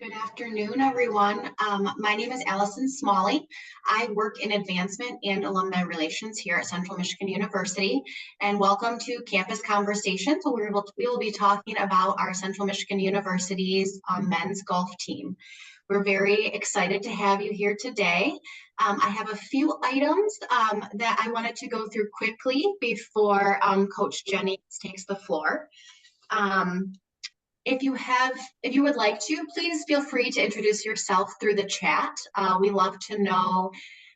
Good afternoon, everyone. My name is Allison Smalley. I work in advancement and alumni relations here at Central Michigan University. And welcome to Campus Conversations. We will be talking about our Central Michigan University's men's golf team. We're very excited to have you here today. I have a few items that I wanted to go through quickly before Coach Jennings takes the floor. If you would like to, please feel free to introduce yourself through the chat. We love to know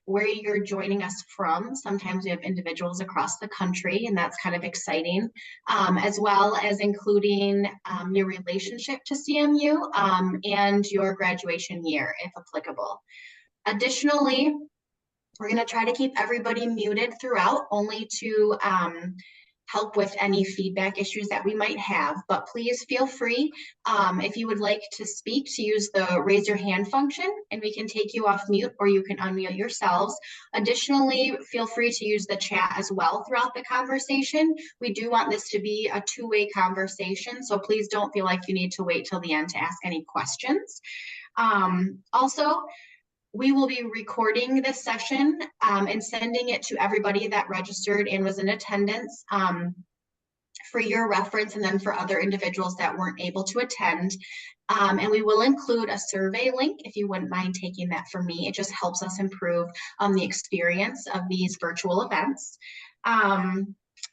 where you're joining us from. Sometimes we have individuals across the country, and that's kind of exciting, as well as including your relationship to CMU and your graduation year, if applicable. Additionally, we're going to try to keep everybody muted throughout, only to help with any feedback issues that we might have, but please feel free if you would like to speak to use the raise your hand function and we can take you off mute, or you can unmute yourselves. Additionally, feel free to use the chat as well throughout the conversation. We do want this to be a two-way conversation, so please don't feel like you need to wait till the end to ask any questions. Also, we will be recording this session and sending it to everybody that registered and was in attendance for your reference, and then for other individuals that weren't able to attend. And we will include a survey link if you wouldn't mind taking that from me. It just helps us improve the experience of these virtual events. I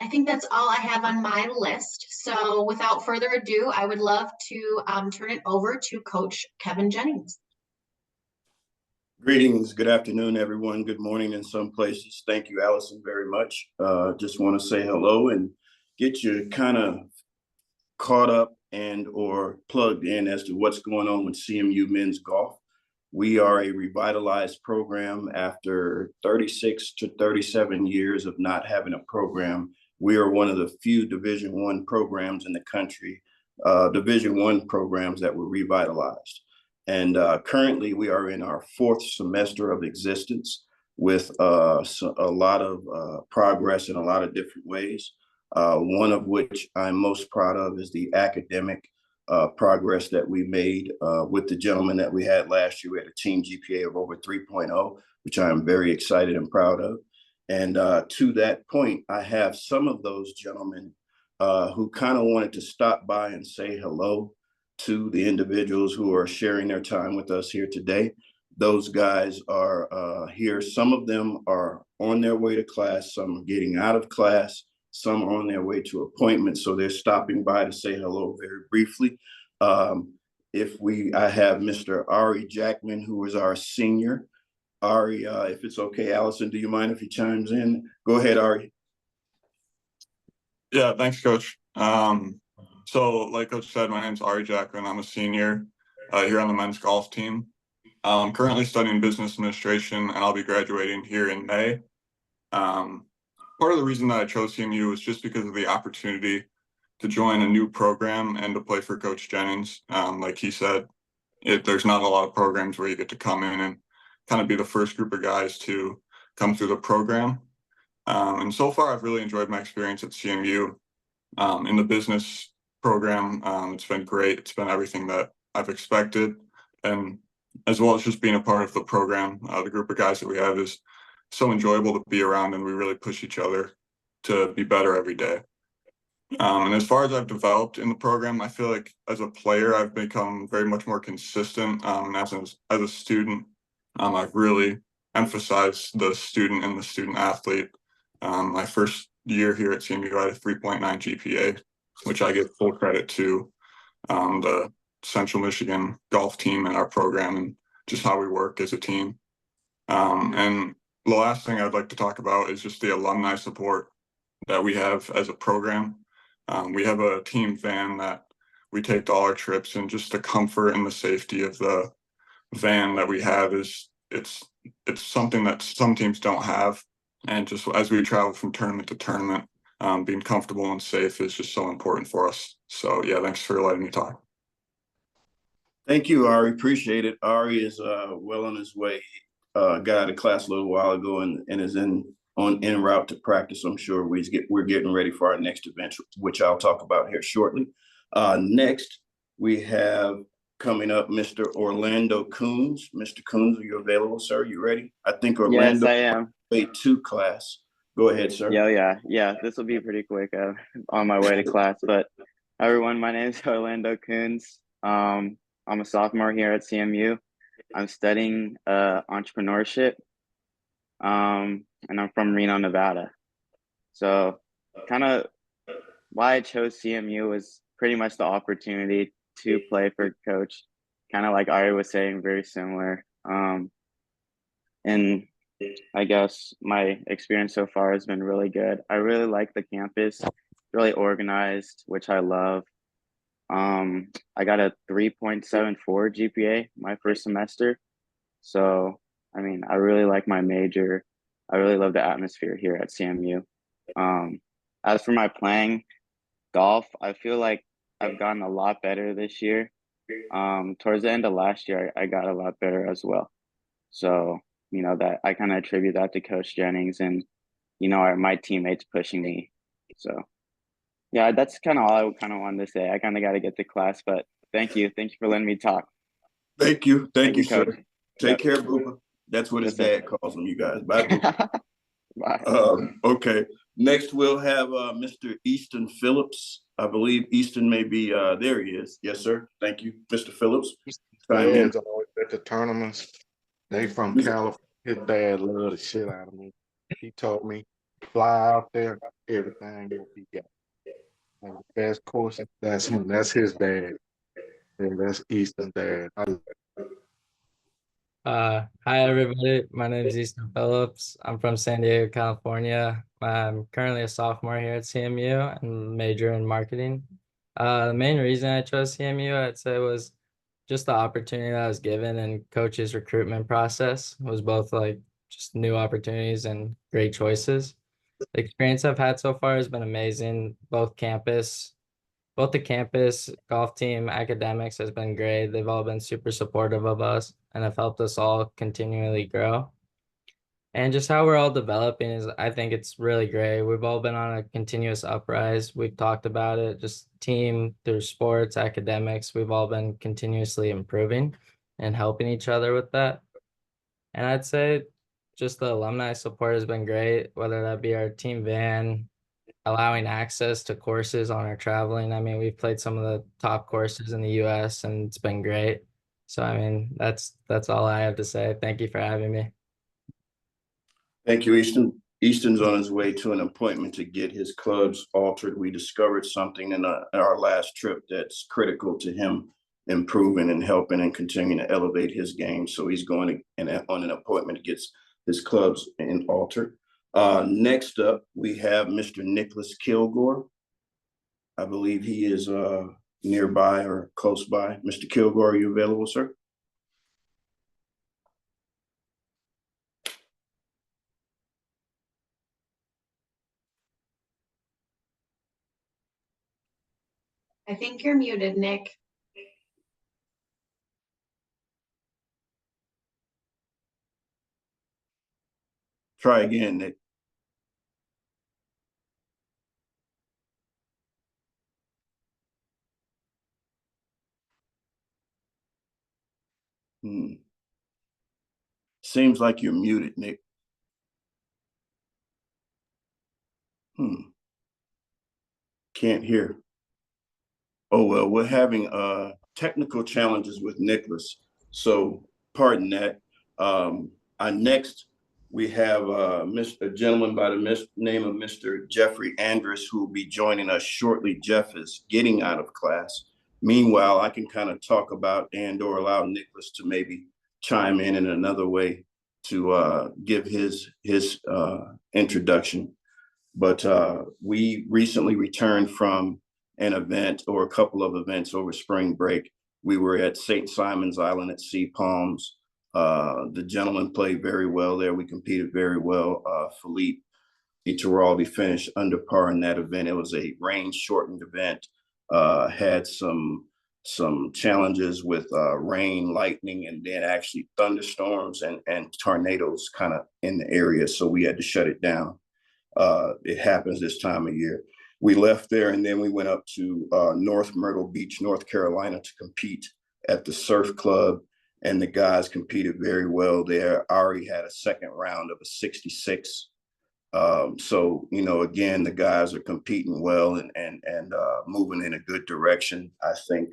think that's all I have on my list. So without further ado, I would love to turn it over to Coach Kevin Jennings. Greetings. Good afternoon, everyone. Good morning in some places. Thank you, Allison, very much. Just want to say hello and get you kind of caught up and or plugged in as to what's going on with CMU men's golf. We are a revitalized program after 36 to 37 years of not having a program. We are one of the few Division I programs in the country, Division I programs that were revitalized. And currently we are in our fourth semester of existence with a lot of progress in a lot of different ways. One of which I'm most proud of is the academic progress that we made with the gentleman that we had last year. We had a team GPA of over 3.0, which I am very excited and proud of. And to that point, I have some of those gentlemen who kind of wanted to stop by and say hello to the individuals who are sharing their time with us here today. Those guys are here. Some of them are on their way to class, some are getting out of class, some are on their way to appointments. So they're stopping by to say hello very briefly. I have Mr. Ari Jackman, who is our senior. Ari, if it's okay, Allison, do you mind if he chimes in? Go ahead, Ari. Yeah, thanks, Coach. So like Coach said, my name's Ari Jackman. I'm a senior here on the men's golf team. I'm currently studying business administration, and I'll be graduating here in May. Part of the reason that I chose CMU was just because of the opportunity to join a new program and to play for Coach Jennings. Like he said, there's not a lot of programs where you get to come in and kind of be the first group of guys to come through the program. And so far, I've really enjoyed my experience at CMU. In the business program, it's been great. It's been everything that I've expected, and as well as just being a part of the program. The group of guys that we have is so enjoyable to be around, and we really push each other to be better every day. And as far as I've developed in the program, I feel like as a player, I've become very much more consistent. And as a student, I've really emphasized the student and the student athlete. My first year here at CMU, I had a 3.9 GPA, which I give full credit to the Central Michigan golf team and our program and just how we work as a team. And the last thing I'd like to talk about is just the alumni support that we have as a program. We have a team van that we take to all our trips, and just the comfort and the safety of the van that we have it's something that some teams don't have. And just as we travel from tournament to tournament, being comfortable and safe is just so important for us. So yeah, thanks for letting me talk. Thank you, Ari. Appreciate it. Ari is well on his way. Got out of class a little while ago and is en route to practice. I'm sure we're getting ready for our next event, which I'll talk about here shortly. Next, we have Coming up, Mr. Orlando Coons. Mr. Coons, are you available, sir? You ready? I think Yes, Orlando I am. A2 class. Go ahead, sir. Yeah. This will be pretty quick. On my way to class. But everyone, my name is Orlando Coons. I'm a sophomore here at CMU. I'm studying entrepreneurship. And I'm from Reno, Nevada. So, kind of why I chose CMU was pretty much the opportunity to play for coach. Kind of like Ari was saying, very similar. And I guess my experience so far has been really good. I really like the campus, really organized, which I love. I got a 3.74 GPA my first semester. So, I mean, I really like my major. I really love the atmosphere here at CMU. As for my playing golf, I feel like I've gotten a lot better this year. Towards the end of last year, I got a lot better as well. So, that I kind of attribute that to Coach Jennings and, my teammates pushing me. So, yeah, that's kind of all I kind of wanted to say. I kind of got to get to class, but thank you. Thank you for letting me talk. Thank you. Thank you, sir. Coach. Take care, Boopa. That's what his Yes, dad calls him, you guys. Bye, Boopa. Bye. Okay. Next, we'll have Mr. Easton Phillips. I believe Easton may be there. He is. Yes, sir. Thank you, Mr. Phillips. Dad's always at the tournaments. They from California. His dad loved the shit out of me. He told me, fly out there, everything will be got. And the best course, that's him. That's his dad. And that's Easton dad. Hi everybody, my name is Easton Phillips. I'm from San Diego, California. I'm currently a sophomore here at CMU and major in marketing. The main reason I chose CMU, I'd say, was just the opportunity that I was given, and coach's recruitment process was both like just new opportunities and great choices. The experience I've had so far has been amazing. Both the campus, golf team, academics has been great. They've all been super supportive of us and have helped us all continually grow. And just how we're all developing is, I think it's really great. We've all been on a continuous uprise. We've talked about it, just team through sports, academics. We've all been continuously improving and helping each other with that. And I'd say just the alumni support has been great, whether that be our team van, allowing access to courses on our traveling. I mean, we've played some of the top courses in the US and it's been great. So, I mean, that's all I have to say. Thank you for having me. Thank you, Easton. Easton's on his way to an appointment to get his clubs altered. We discovered something in our last trip that's critical to him improving and helping and continuing to elevate his game. So he's going on an appointment to get his clubs altered. Next up, we have Mr. Nicholas Kilgore. I believe he is nearby or close by. Mr. Kilgore, are you available, sir? I think you're muted, Nick. Try again, Nick. Seems like you're muted, Nick. Can't hear. Oh, well, we're having technical challenges with Nicholas. So pardon that. Next, we have a gentleman by the name of Mr. Jeffrey Andrus, who will be joining us shortly. Jeff is getting out of class. Meanwhile, I can kind of talk about and/or allow Nicholas to maybe chime in another way to give his introduction. But we recently returned from an event or a couple of events over spring break. We were at St. Simon's Island at Sea Palms. The gentleman played very well there. We competed very well. Philippe Iturralde finished under par in that event. It was a rain-shortened event. Had some challenges with rain, lightning, and then actually thunderstorms and tornadoes kind of in the area. So we had to shut it down. It happens this time of year. We left there and then we went up to North Myrtle Beach, North Carolina to compete at the surf club, and the guys competed very well there. I already had a second round of a 66. So, you know, again, the guys are competing well and moving in a good direction. I think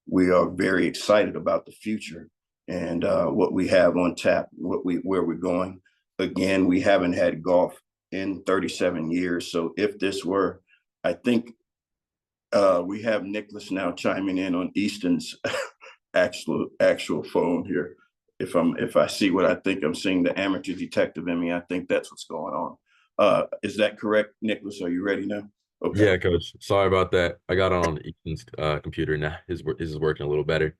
we are very excited about the future and what we have on tap, where we're going. Again, we haven't had golf in 37 years. So if this were, I think we have Nicholas now chiming in on Easton's actual phone here. If I see what I think I'm seeing, the amateur detective in me, I think that's what's going on. Is that correct, Nicholas? Are you ready now? Okay. Yeah, coach. Sorry about that. I got on Ethan's computer now. His is working a little better.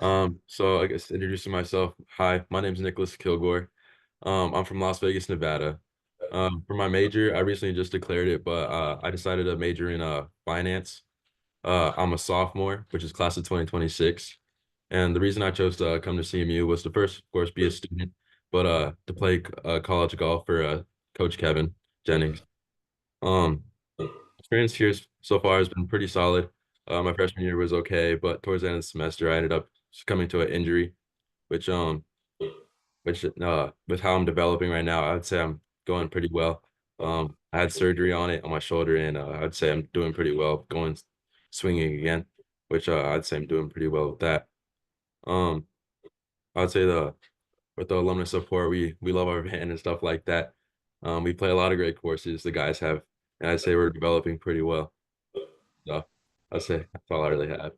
So I guess introducing myself. Hi, my name is Nicholas Kilgore. I'm from Las Vegas, Nevada. For my major, I recently just declared it, but I decided to major in finance. I'm a sophomore, which is class of 2026. And the reason I chose to come to CMU was to first, of course, be a student, but to play college golf for Coach Kevin Jennings. Um, Experience here so far has been pretty solid. My freshman year was okay, but towards the end of the semester, I ended up succumbing to an injury, which with how I'm developing right now, I'd say I'm going pretty well. I had surgery on it on my shoulder, and I'd say I'm doing pretty well going swinging again, which I'd say I'm doing pretty well with that. Um, I'd say the with the alumni support, we love our band and stuff like that. We play a lot of great courses. The guys have, and I'd say we're developing pretty well. So I'd say that's all I really have.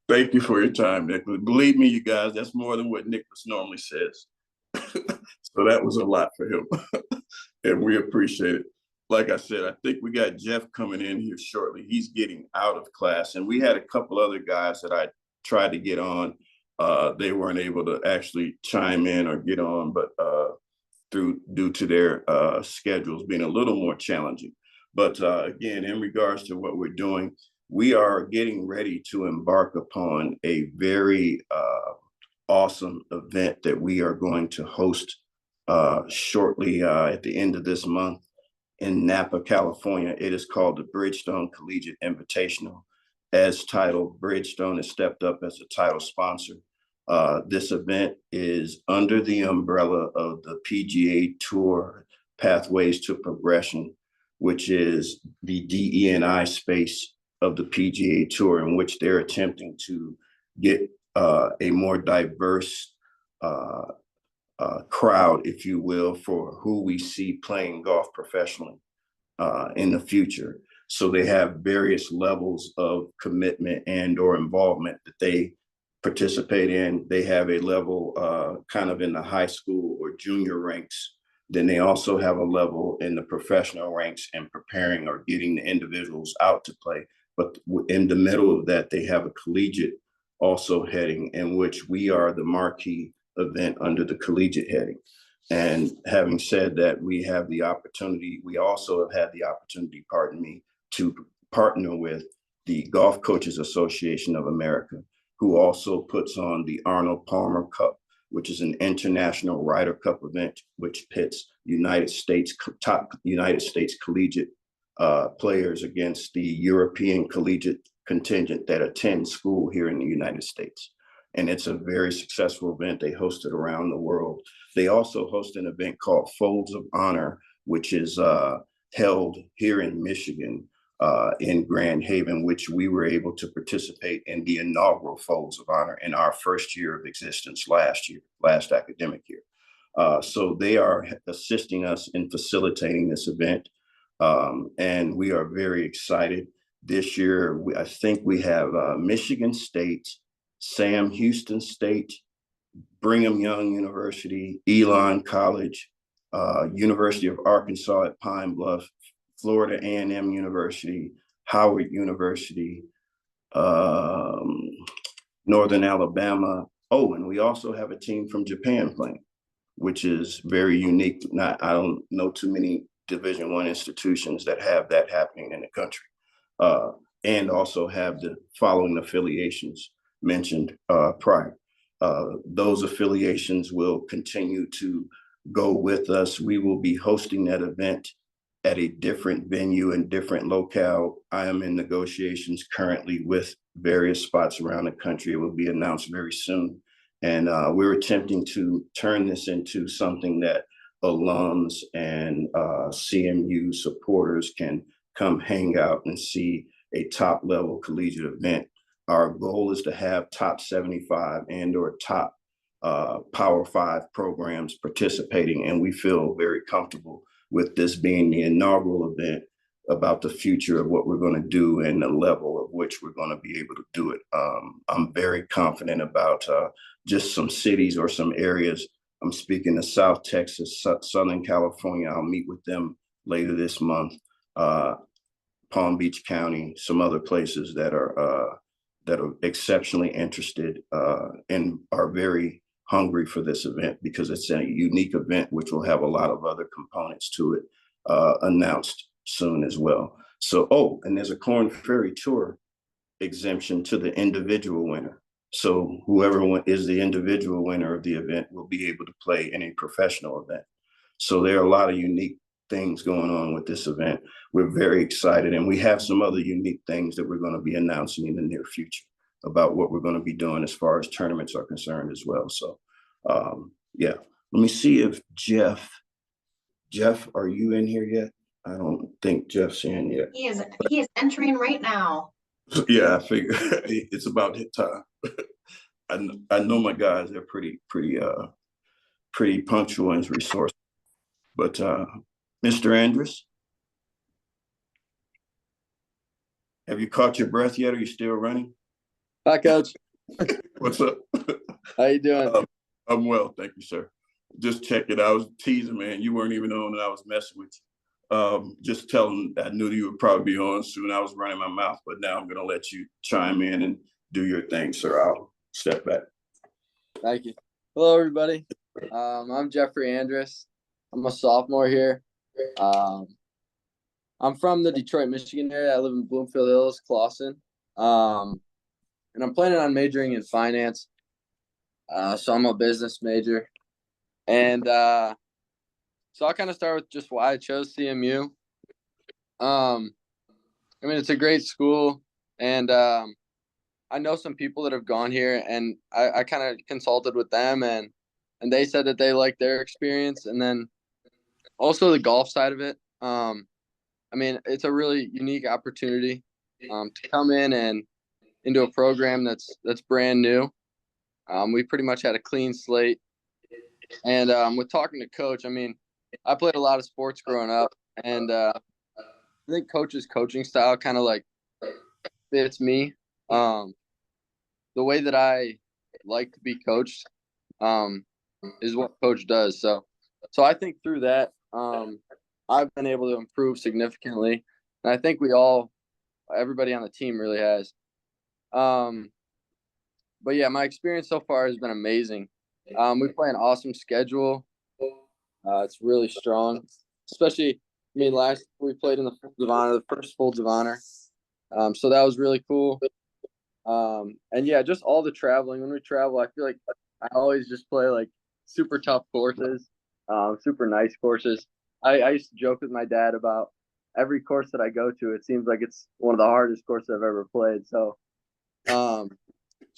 Thank you for your time, Nicholas. Believe me, you guys, that's more than what Nicholas normally says. So that was a lot for him. And we appreciate it. Like I said, I think we got Jeff coming in here shortly. He's getting out of class. And we had a couple other guys that I tried to get on. They weren't able to actually chime in or get on, but due to their schedules being a little more challenging. But again, in regards to what we're doing, we are getting ready to embark upon a very awesome event that we are going to host shortly at the end of this month in Napa, California. It is called the Bridgestone Collegiate Invitational. As titled, Bridgestone has stepped up as a title sponsor. This event is under the umbrella of the PGA Tour Pathways to Progression, which is the DE&I space of the PGA Tour, in which they're attempting to get a more diverse crowd, if you will, for who we see playing golf professionally in the future. So they have various levels of commitment and or involvement that they participate in. They have a level kind of in the high school or junior ranks. Then they also have a level in the professional ranks and preparing or getting the individuals out to play. But in the middle of that, they have a collegiate also heading, in which we are the marquee event under the collegiate heading. And having said that, we also have had the opportunity, pardon me, to partner with the Golf Coaches Association of America, who also puts on the Arnold Palmer Cup, which is an international Ryder Cup event, which pits top United States collegiate players against the European collegiate contingent that attend school here in the United States. And it's a very successful event. They host it around the world. They also host an event called Folds of Honor, which is held here in Michigan, in Grand Haven, which we were able to participate in the inaugural Folds of Honor in our first year of existence last academic year. So they are assisting us in facilitating this event. And we are very excited. This year, I think we have Michigan State, Sam Houston State, Brigham Young University, Elon College, University of Arkansas at Pine Bluff, Florida A&M University, Howard University, Northern Alabama. Oh, and we also have a team from Japan playing, which is very unique. I don't know too many Division I institutions that have that happening in the country, and also have the following affiliations mentioned prior. Those affiliations will continue to go with us. We will be hosting that event at a different venue and different locale. I am in negotiations currently with various spots around the country. It will be announced very soon. And we're attempting to turn this into something that alums and CMU supporters can come hang out and see a top level collegiate event. Our goal is to have top 75 and or top Power 5 programs participating, and we feel very comfortable with this being the inaugural event about the future of what we're going to do and the level of which we're going to be able to do it. I'm very confident about just some cities or some areas. I'm speaking to South Texas, Southern California. I'll meet with them later this month. Palm Beach County, some other places that are exceptionally interested and are very hungry for this event because it's a unique event which will have a lot of other components to it announced soon as well. So, and there's a Corn Ferry Tour exemption to the individual winner. So whoever is the individual winner of the event will be able to play in a professional event. So there are a lot of unique things going on with this event. We're very excited, and we have some other unique things that we're going to be announcing in the near future about what we're going to be doing as far as tournaments are concerned as well. So yeah, let me see if Jeff, are you in here yet? I don't think Jeff's in yet. He is entering right now. Yeah, I figure it's about hit time. I know my guys, they're pretty punctual and resourceful. But Mr. Andrus, have you caught your breath yet? Are you still running? Hi, Coach. What's up? How you doing? I'm well, thank you, sir. Just checking. I was teasing, man. You weren't even on, and I was messing with you. Just telling. I knew you would probably be on soon. I was running my mouth, but now I'm going to let you chime in and do your thing, sir. I'll step back. Thank you. Hello, everybody. I'm Jeffrey Andrus. I'm a sophomore here. I'm from the Detroit, Michigan area. I live in Bloomfield Hills, Clawson. And I'm planning on majoring in finance. So I'm a business major. And so I'll kind of start with just why I chose CMU. I mean, it's a great school, and I know some people that have gone here, and I kind of consulted with them, and they said that they liked their experience, and then also the golf side of it. I mean, it's a really unique opportunity to come in and into a program that's brand new. We pretty much had a clean slate, and with talking to Coach, I mean, I played a lot of sports growing up, and I think Coach's coaching style kind of like fits me. The way that I like to be coached is what Coach does. So I think through that, I've been able to improve significantly, and I think everybody on the team really has. But yeah, my experience so far has been amazing. We play an awesome schedule. It's really strong, especially, I mean, last we played in the Folds of Honor, the first Folds of Honor. So that was really cool. And yeah, just all the traveling. When we travel, I feel like I always just play like super tough courses, super nice courses. I used to joke with my dad about every course that I go to. It seems like it's one of the hardest courses I've ever played. So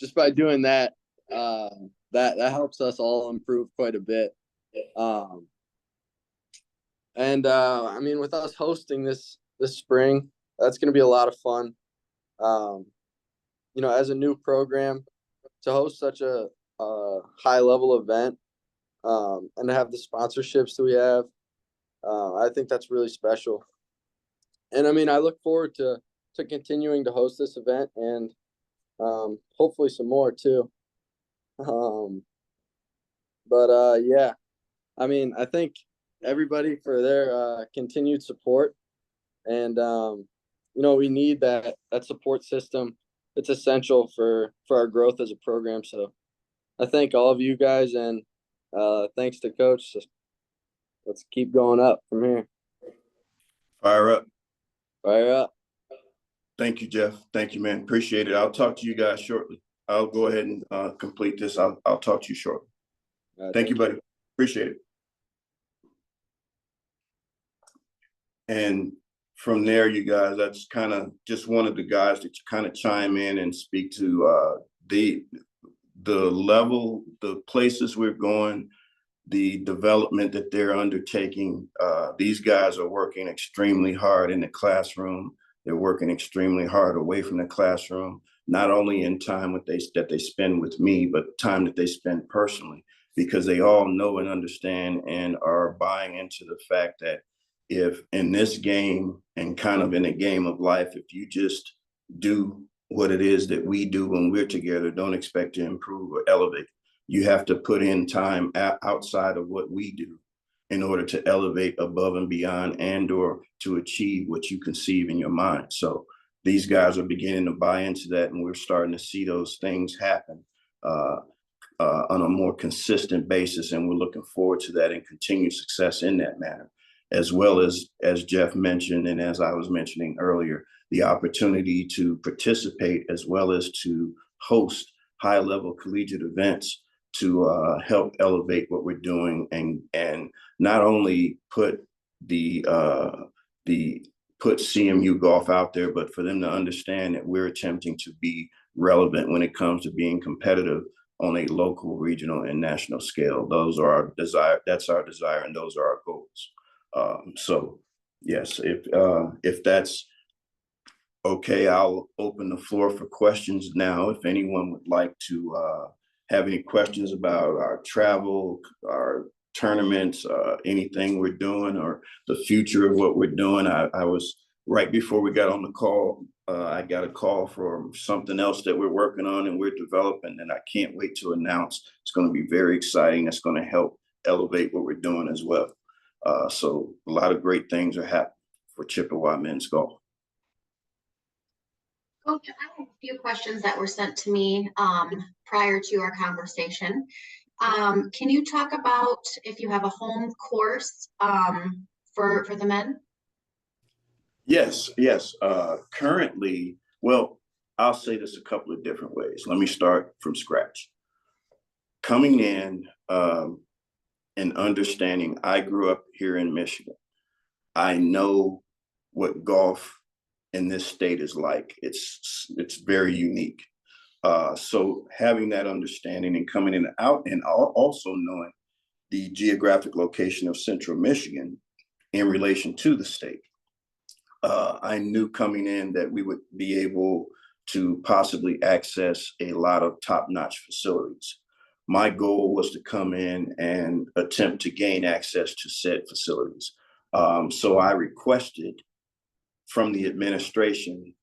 just by doing that, that helps us all improve quite a bit. And I mean, with us hosting this spring, that's going to be a lot of fun. You know, as a new program, to host such a high level event and to have the sponsorships that we have, I think that's really special. And I mean, I look forward to continuing to host this event and hopefully some more too. Yeah, I mean, I thank everybody for their continued support, and you know, we need that support system. It's essential for our growth as a program. So I thank all of you guys, and thanks to Coach. Let's keep going up from here. Fire up. Fire up. Thank you, Jeff. Thank you, man. Appreciate it. I'll talk to you guys shortly. I'll go ahead and complete this. I'll talk to you shortly. Thank you, buddy. Appreciate it. And from there, you guys, that's kind of just wanted the guys to kind of chime in and speak to the level, the places we're going, the development that they're undertaking. These guys are working extremely hard in the classroom. They're working extremely hard away from the classroom, not only in time that they spend with me, but time that they spend personally, because they all know and understand and are buying into the fact that if in this game and kind of in a game of life, if you just do what it is that we do when we're together, don't expect to improve or elevate. You have to put in time outside of what we do in order to elevate above and beyond and or to achieve what you conceive in your mind. So these guys are beginning to buy into that, and we're starting to see those things happen on a more consistent basis. And we're looking forward to that and continued success in that manner, as well as Jeff mentioned, and as I was mentioning earlier, the opportunity to participate as well as to host high-level collegiate events to help elevate what we're doing and not only put put CMU golf out there, but for them to understand that we're attempting to be relevant when it comes to being competitive on a local, regional, and national scale. Those are our desire. That's our desire, and those are our goals. So yes, if that's okay, I'll open the floor for questions now. If anyone would like to have any questions about our travel, our tournaments, anything we're doing, or the future of what we're doing. I was right before we got on the call. I got a call for something else that we're working on and we're developing, and I can't wait to announce. It's going to be very exciting. It's going to help elevate what we're doing as well. So a lot of great things are happening for Chippewa men's golf. Coach, I have a few questions that were sent to me prior to our conversation. Can you talk about if you have a home course for the men? Yes. Currently, well, I'll say this a couple of different ways. Let me start from scratch. Coming in and understanding, I grew up here in Michigan. I know what golf in this state is like. It's very unique. So having that understanding and coming in and out, and also knowing the geographic location of Central Michigan in relation to the state, I knew coming in that we would be able to possibly access a lot of top-notch facilities. My goal was to come in and attempt to gain access to said facilities. So I requested from the administration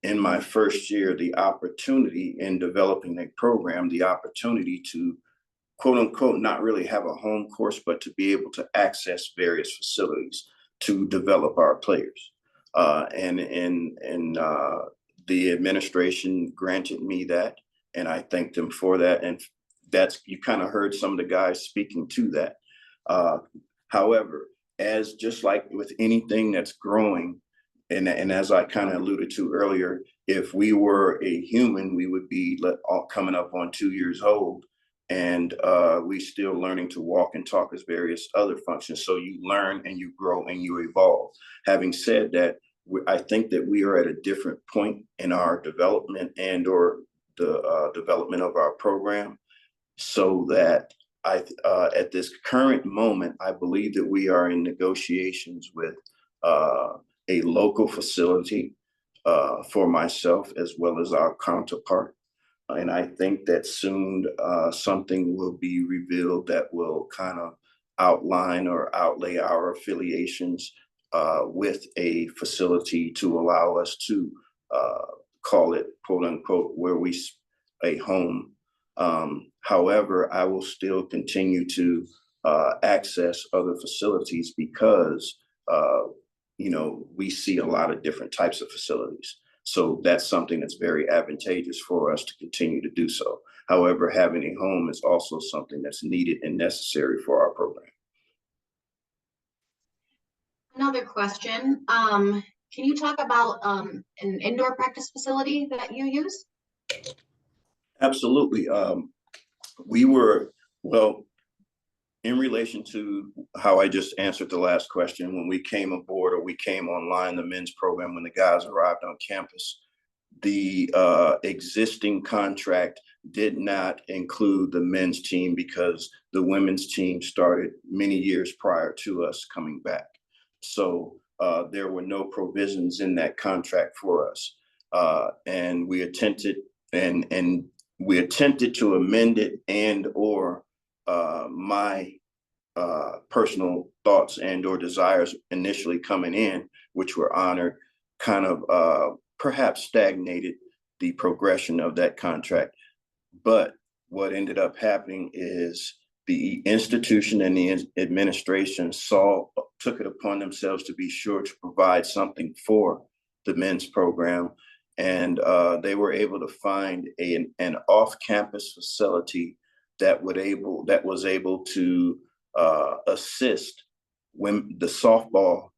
in my first year the opportunity in developing a program, the opportunity to quote unquote not really have a home course, but to be able to access various facilities to develop our players. And the administration granted me that, and I thanked them for that. And that's, you kind of heard some of the guys speaking to that. However, as just like with anything that's growing, and as I kind of alluded to earlier, if we were a human, we would be coming up on 2 years old, and we still learning to walk and talk as various other functions. So you learn and you grow and you evolve. Having said that, I think that we are at a different point in our development and or the development of our program, so that at this current moment, I believe that we are in negotiations with a local facility for myself as well as our counterpart. And I think that soon something will be revealed that will kind of outline or outlay our affiliations with a facility to allow us to call it, quote unquote, a home. However, I will still continue to access other facilities because we see a lot of different types of facilities. So that's something that's very advantageous for us to continue to do so. However, having a home is also something that's needed and necessary for our program. Another question, can you talk about an indoor practice facility that you use? Absolutely. We were, well, in relation to how I just answered the last question, when we came aboard or we came online, the men's program, when the guys arrived on campus, the existing contract did not include the men's team because the women's team started many years prior to us coming back. So there were no provisions in that contract for us. And we attempted to amend it, and or my personal thoughts and or desires initially coming in, which were honored, kind of perhaps stagnated the progression of that contract. But what ended up happening is the institution and the administration took it upon themselves to be sure to provide something for the men's program. And they were able to find an off-campus facility that was able to assist the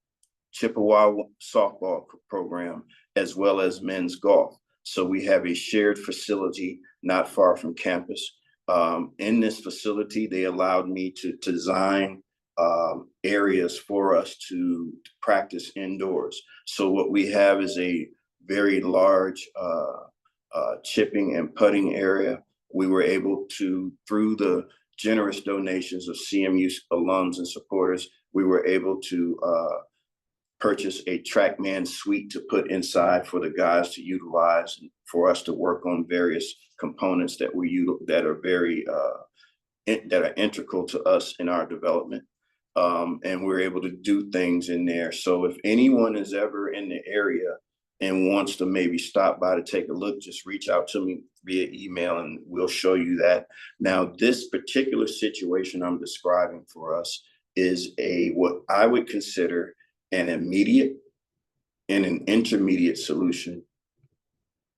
Chippewa softball program, as well as men's golf. So we have a shared facility not far from campus. In this facility, they allowed me to design areas for us to practice indoors. So what we have is a very large chipping and putting area. We were able to, through the generous donations of CMU alums and supporters, we were able to purchase a TrackMan suite to put inside for the guys to utilize, and for us to work on various components that are integral to us in our development. And we're able to do things in there. So if anyone is ever in the area and wants to maybe stop by to take a look, just reach out to me via email and we'll show you that. Now, this particular situation I'm describing for us is what I would consider an immediate and an intermediate solution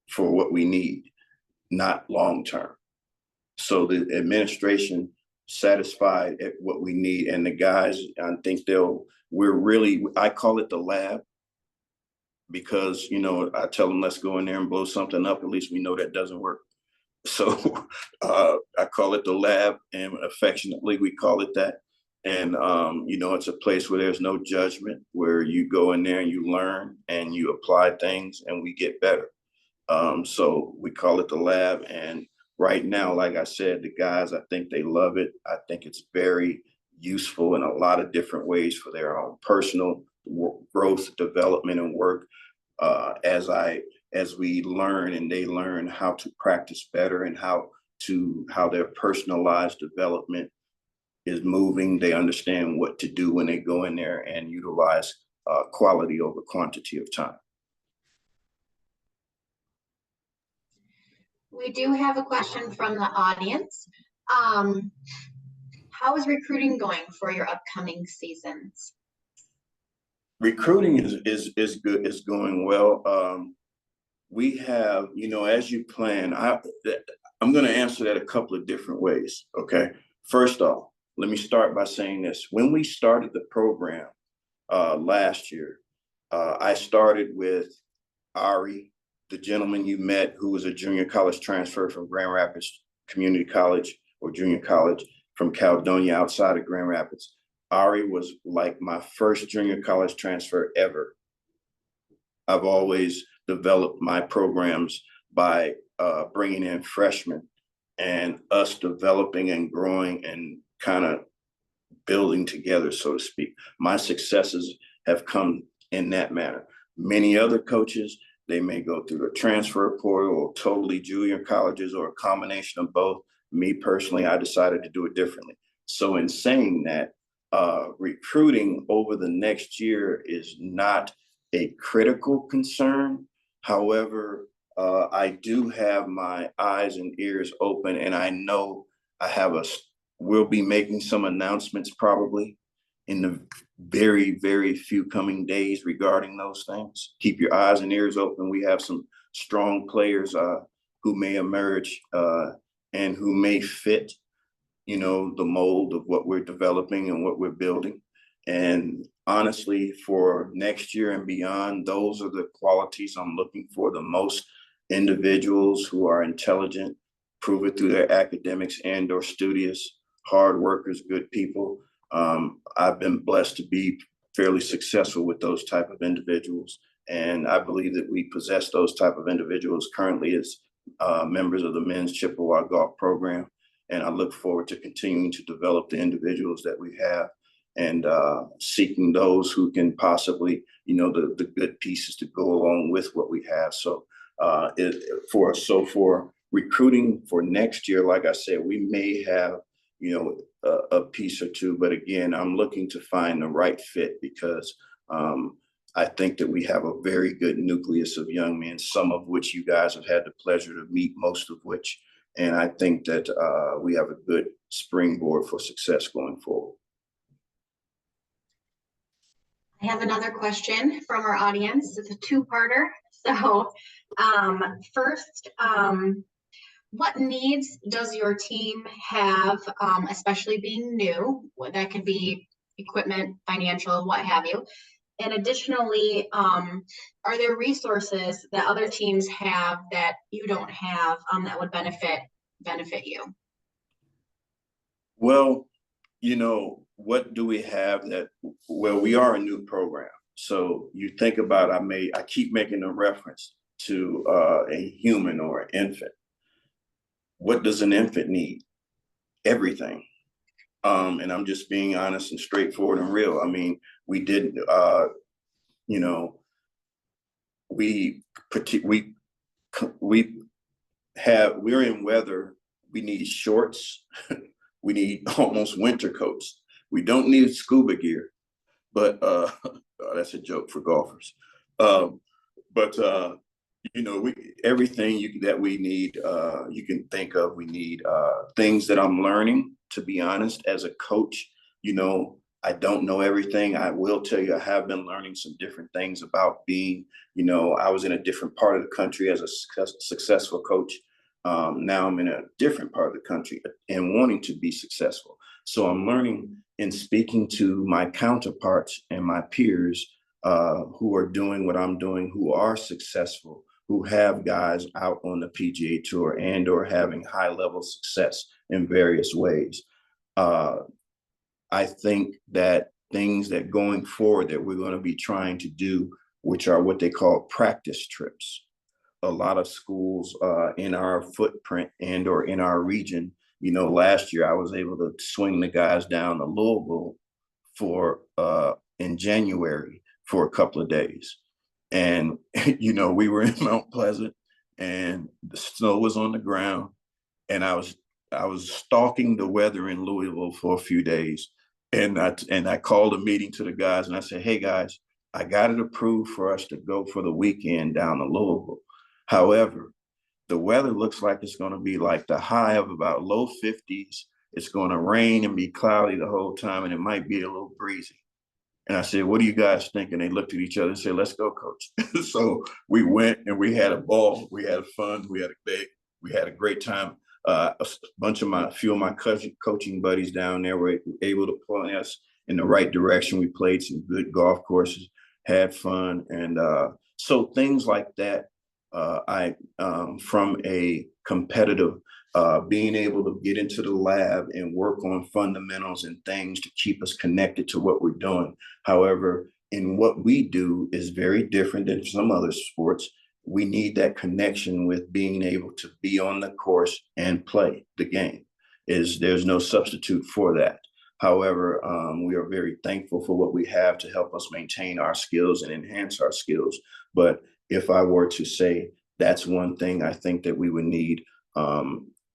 for what we need, not long-term. So the administration satisfied at what we need, and the guys, I think I call it the lab, because, I tell them, let's go in there and blow something up. At least we know that doesn't work. So I call it the lab, and affectionately we call it that. And, it's a place where there's no judgment, where you go in there and you learn and you apply things and we get better. So we call it the lab. And right now, like I said, the guys, I think they love it. I think it's very useful in a lot of different ways for their own personal growth, development, and work. As we learn and they learn how to practice better and how their personalized development is moving, they understand what to do when they go in there and utilize quality over quantity of time. We do have a question from the audience. How is recruiting going for your upcoming seasons? Recruiting is good, is going well. We have, as you plan, I'm going to answer that a couple of different ways. Okay. First off, let me start by saying this. When we started the program last year, I started with Ari, the gentleman you met, who was a junior college transfer from Grand Rapids Community College, or junior college from Caledonia outside of Grand Rapids. Ari was like my first junior college transfer ever. I've always developed my programs by bringing in freshmen and us developing and growing and kind of building together, so to speak. My successes have come in that manner. Many other coaches, they may go through the transfer portal or totally junior colleges or a combination of both. Me personally, I decided to do it differently. So in saying that, recruiting over the next year is not a critical concern. However, I do have my eyes and ears open, and I know we'll be making some announcements probably in the very, very few coming days regarding those things. Keep your eyes and ears open. We have some strong players who may emerge and who may fit, the mold of what we're developing and what we're building. And honestly, for next year and beyond, those are the qualities I'm looking for the most. Individuals who are intelligent, prove it through their academics and or studious, hard workers, good people. I've been blessed to be fairly successful with those type of individuals. And I believe that we possess those type of individuals currently as members of the men's Chippewa golf program. And I look forward to continuing to develop the individuals that we have and seeking those who can possibly, the good pieces to go along with what we have. So for recruiting for next year, like I said, we may have, a piece or two, but again, I'm looking to find the right fit because I think that we have a very good nucleus of young men, some of which you guys have had the pleasure to meet, most of which. And I think that we have a good springboard for success going forward. I have another question from our audience. It's a two-parter. So first, what needs does your team have, especially being new? That could be equipment, financial, what have you. And additionally, are there resources that other teams have that you don't have that would benefit you? Well, what do we have that, well, we are a new program. So you think about, I keep making a reference to a human or an infant. What does an infant need? Everything. And I'm just being honest and straightforward and real. I mean, we did, we're in weather. We need shorts. We need almost winter coats. We don't need scuba gear, but that's a joke for golfers. Everything that we need, you can think of. We need things that I'm learning, to be honest, as a coach. I don't know everything. I will tell you, I have been learning some different things about being, I was in a different part of the country as a successful coach. Now I'm in a different part of the country and wanting to be successful. So I'm learning and speaking to my counterparts and my peers who are doing what I'm doing, who are successful, who have guys out on the PGA Tour and or having high level success in various ways. I think that things that going forward that we're going to be trying to do, which are what they call practice trips. A lot of schools in our footprint and or in our region, last year I was able to swing the guys down to Louisville in January for a couple of days. And, we were in Mount Pleasant and the snow was on the ground. And I was stalking the weather in Louisville for a few days. And I called a meeting to the guys and I said, hey guys, I got it approved for us to go for the weekend down to Louisville. However, the weather looks like it's going to be like the high of about low 50s. It's going to rain and be cloudy the whole time, and it might be a little breezy. And I said, what do you guys think? And they looked at each other and said, let's go, coach. So we went and we had a ball. We had fun. We had a great time. A few of my coaching buddies down there were able to point us in the right direction. We played some good golf courses, had fun. And so things like that. From a competitive, being able to get into the lab and work on fundamentals and things to keep us connected to what we're doing. However, in what we do is very different than some other sports. We need that connection with being able to be on the course and play the game. There's no substitute for that. However, we are very thankful for what we have to help us maintain our skills and enhance our skills. But if I were to say that's one thing I think that we would need,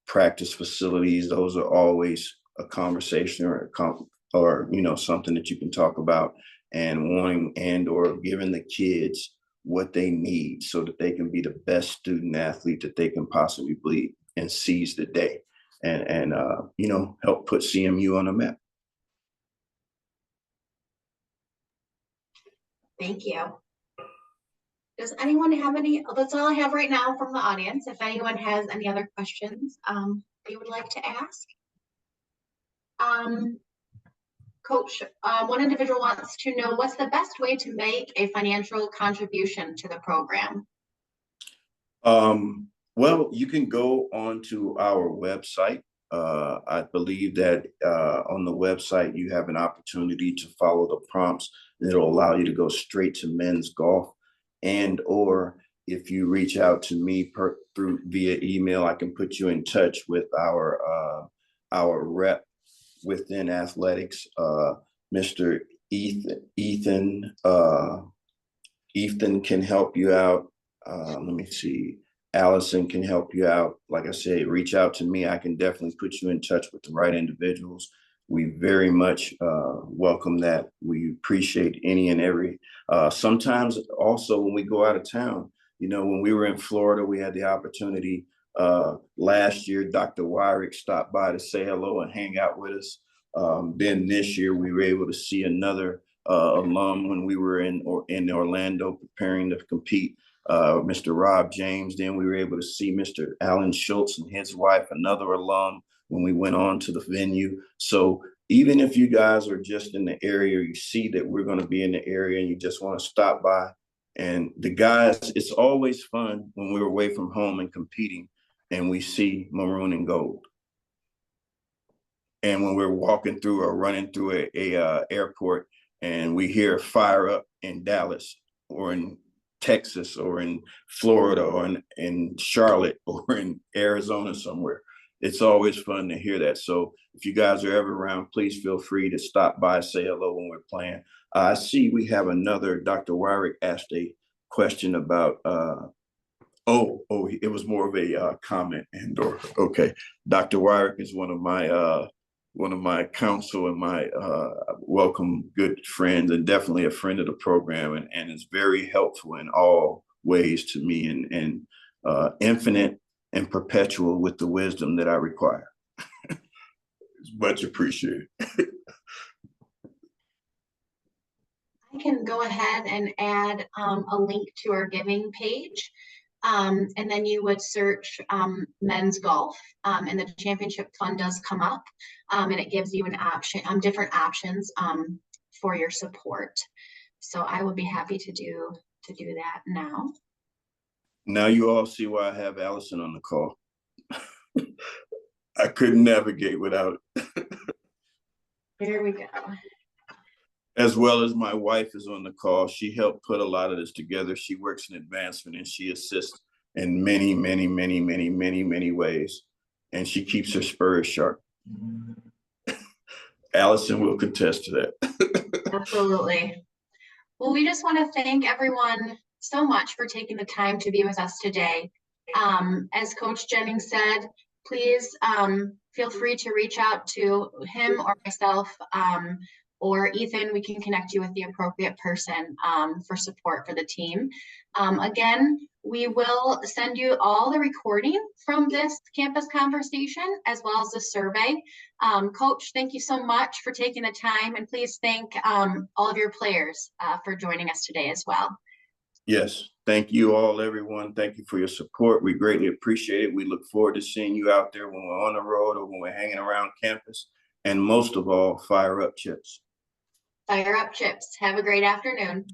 practice facilities, those are always a conversation or something that you can talk about, and wanting and or giving the kids what they need so that they can be the best student athlete that they can possibly be and seize the day and help put CMU on the map. Thank you. Does anyone have any? That's all I have right now from the audience. If anyone has any other questions they would like to ask. Coach, one individual wants to know what's the best way to make a financial contribution to the program? Well, you can go onto our website, I believe that on the website, you have an opportunity to follow the prompts, and it'll allow you to go straight to men's golf. And or if you reach out to me through via email, I can put you in touch with our rep within athletics, Mr. Ethan. Ethan can help you out. Let me see. Allison can help you out. Like I said, reach out to me. I can definitely put you in touch with the right individuals. We very much welcome that. We appreciate any and every. Sometimes also when we go out of town, you know, when we were in Florida, we had the opportunity last year, Dr. Wyrick stopped by to say hello and hang out with us. Then this year we were able to see another alum when we were in Orlando preparing to compete, Mr. Rob James. Then we were able to see Mr. Alan Schultz and his wife, another alum, when we went on to the venue. So even if you guys are just in the area, you see that we're going to be in the area and you just want to stop by. And the guys, it's always fun when we're away from home and competing and we see maroon and gold. And when we're walking through or running through a airport and we hear fire up in Dallas or in Texas or in Florida or in Charlotte or in Arizona somewhere, it's always fun to hear that. So if you guys are ever around, please feel free to stop by, say hello when we're playing. I see we have another, Dr. Wyrick asked a question about, it was more of a comment and or, okay. Dr. Wyrick is one of my counsel and my welcome good friends, and definitely a friend of the program, and is very helpful in all ways to me, and infinite and perpetual with the wisdom that I require. It's much appreciated. I can go ahead and add a link to our giving page. And then you would search men's golf, and the championship fund does come up, and it gives you an option, different options for your support. So I would be happy to do that now. Now you all see why I have Allison on the call. I couldn't navigate without it. Here we go. As well as my wife is on the call. She helped put a lot of this together. She works in advancement and she assists in many, many, many, many, many, many ways. And she keeps her spurs sharp. Allison will contest to that. Absolutely. Well, we just want to thank everyone so much for taking the time to be with us today. As Coach Jennings said, please feel free to reach out to him or myself, or Ethan. We can connect you with the appropriate person for support for the team. Again, we will send you all the recording from this campus conversation as well as the survey. Coach, thank you so much for taking the time, and please thank all of your players for joining us today as well. Yes, thank you all, everyone. Thank you for your support. We greatly appreciate it. We look forward to seeing you out there when we're on the road or when we're hanging around campus. And most of all, fire up, Chips. Fire up, Chips. Have a great afternoon.